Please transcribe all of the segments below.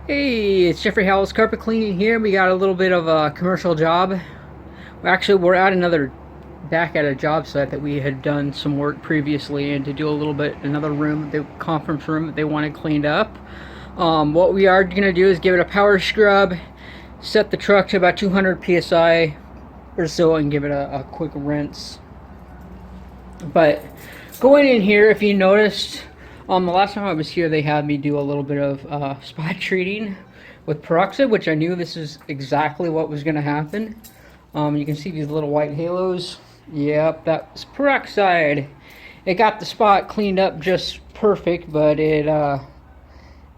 Hey, it's Jeffrey Howells Carpet Cleaning here. We got a little bit of a commercial job. We're at back at a job site that we had done some work previously, and to do another room, the conference room that they wanted cleaned up. What we are going to do is give it a power scrub, set the truck to about 200 psi or so, and give it a quick rinse. But going in here, if you noticed, the last time I was here, they had me do a little bit of spot treating with peroxide, which I knew this is exactly what was going to happen. You can see these little white halos. Yep, that was peroxide. It got the spot cleaned up just perfect, but it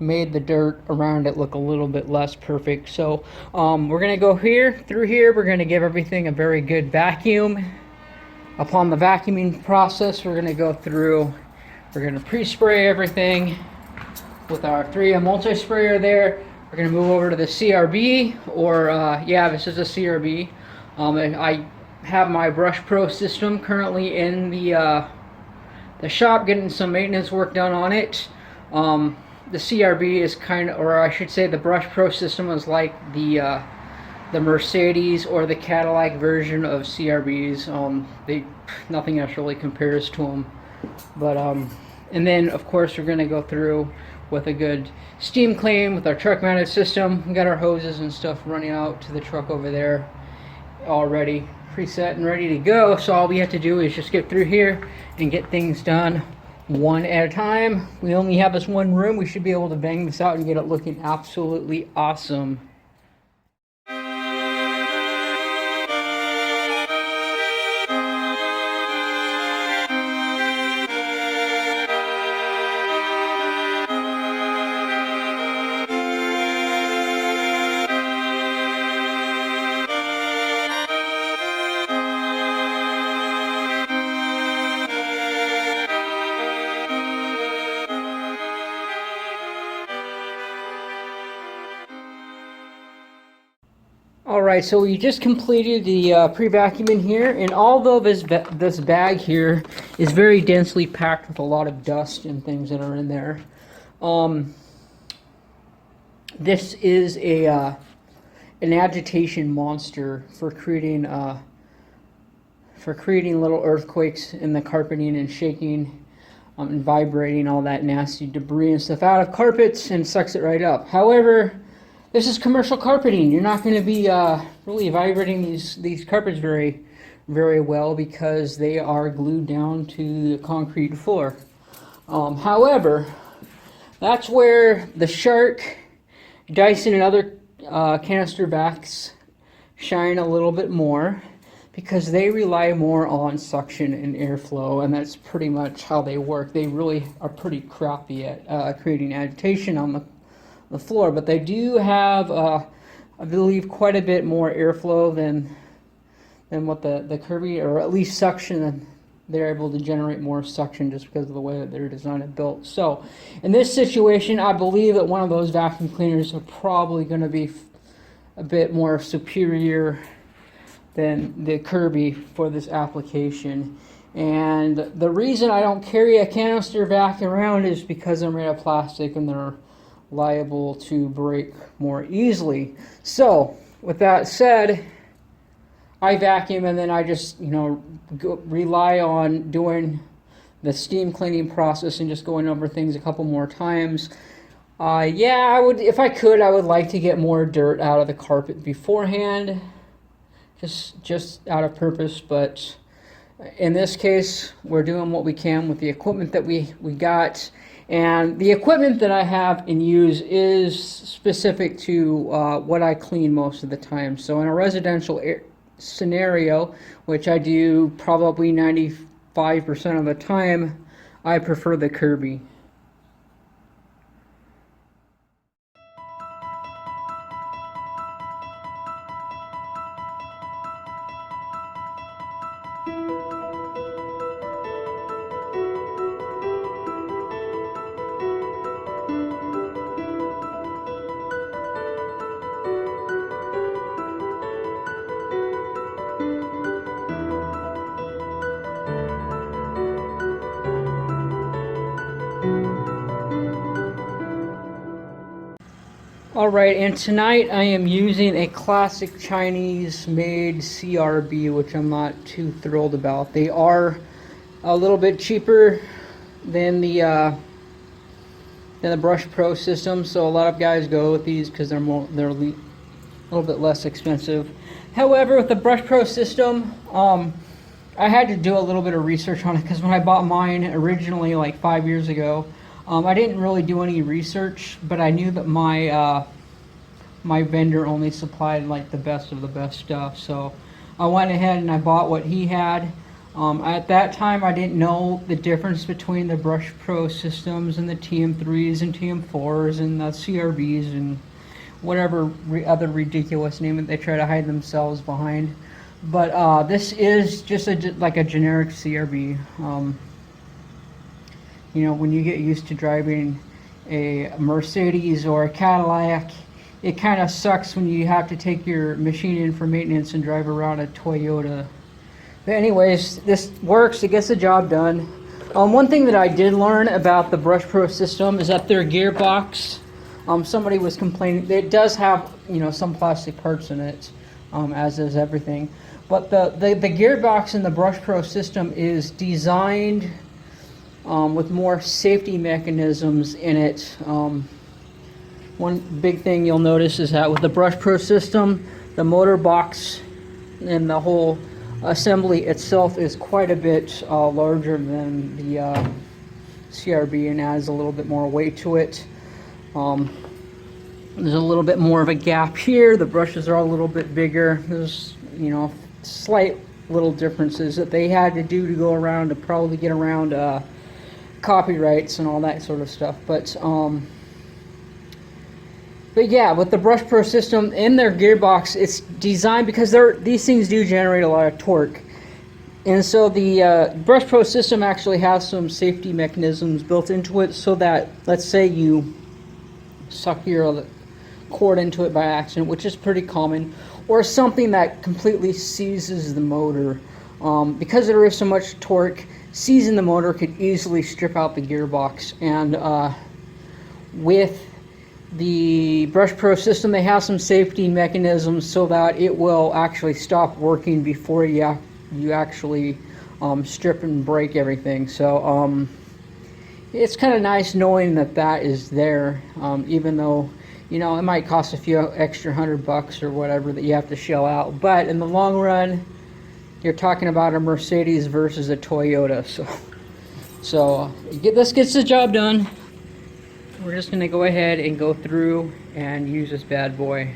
made the dirt around it look a little bit less perfect. So we're going to go through here. We're going to give everything a very good vacuum. Upon the vacuuming process, we're going to pre-spray everything with our 3M multi-sprayer there. We're going to move over to the CRB, this is a CRB. I have my Brush Pro system currently in the shop getting some maintenance work done on it. The CRB is the Brush Pro system is like the Mercedes or the Cadillac version of CRBs. Nothing else really compares to them. But and then of course we're going to go through with a good steam clean with our truck mounted system. We got our hoses and stuff running out to the truck over there already preset and ready to go. So all we have to do is just get through here and get things done one at a time. We only have this one room. We should be able to bang this out and get it looking absolutely awesome. Alright, so we just completed the pre-vacuuming here, and although this bag here is very densely packed with a lot of dust and things that are in there, this is an agitation monster for creating little earthquakes in the carpeting and shaking and vibrating all that nasty debris and stuff out of carpets, and sucks it right up. However, this is commercial carpeting. You're not going to be really vibrating these carpets very, very well because they are glued down to the concrete floor. However, that's where the Shark, Dyson, and other canister vacs shine a little bit more, because they rely more on suction and airflow, and that's pretty much how they work. They really are pretty crappy at creating agitation on the floor, but they do have, I believe, quite a bit more airflow than what the Kirby, or at least suction. They're able to generate more suction just because of the way that they're designed and built. So in this situation, I believe that one of those vacuum cleaners are probably going to be a bit more superior than the Kirby for this application. And the reason I don't carry a canister vac around is because they're made of plastic and they're liable to break more easily. So with that said, I vacuum, and then I just rely on doing the steam cleaning process and just going over things a couple more times. I would, if I could, I would like to get more dirt out of the carpet beforehand, just out of purpose. But in this case, we're doing what we can with the equipment that we got. And the equipment that I have and use is specific to what I clean most of the time. So in a residential scenario, which I do probably 95% of the time, I prefer the Kirby. Alright, and tonight I am using a classic Chinese made CRB, which I'm not too thrilled about. They are a little bit cheaper than the Brush Pro system, so a lot of guys go with these because they're a little bit less expensive. However, with the Brush Pro system, I had to do a little bit of research on it because when I bought mine originally like 5 years ago, I didn't really do any research, but I knew that my my vendor only supplied like the best of the best stuff, so I went ahead and I bought what he had. At that time, I didn't know the difference between the Brush Pro systems and the TM3s and TM4s and the CRBs and whatever other ridiculous name that they try to hide themselves behind. But this is just like a generic CRB. You know, when you get used to driving a Mercedes or a Cadillac, it kind of sucks when you have to take your machine in for maintenance and drive around a Toyota. But anyways, this works, it gets the job done. One thing that I did learn about the Brush Pro system is that their gearbox, somebody was complaining, it does have, you know, some plastic parts in it, as is everything. But the gearbox in the Brush Pro system is designed with more safety mechanisms in it. One big thing you'll notice is that with the Brush Pro system, the motor box and the whole assembly itself is quite a bit larger than the CRB and adds a little bit more weight to it. There's a little bit more of a gap here. The brushes are a little bit bigger. There's, you know, slight little differences that they had to do to go around to probably get around copyrights and all that sort of stuff. But yeah, with the Brush Pro system in their gearbox, it's designed because these things do generate a lot of torque. And so the Brush Pro system actually has some safety mechanisms built into it so that, let's say you suck your cord into it by accident, which is pretty common, or something that completely seizes the motor. Because there is so much torque, seizing the motor could easily strip out the gearbox. And with the Brush Pro system, they have some safety mechanisms so that it will actually stop working before you actually strip and break everything. So it's kind of nice knowing that that is there, even though, you know, it might cost a few extra $100 or whatever that you have to shell out. But in the long run, you're talking about a Mercedes versus a Toyota. So this gets the job done. We're just going to go ahead and go through and use this bad boy.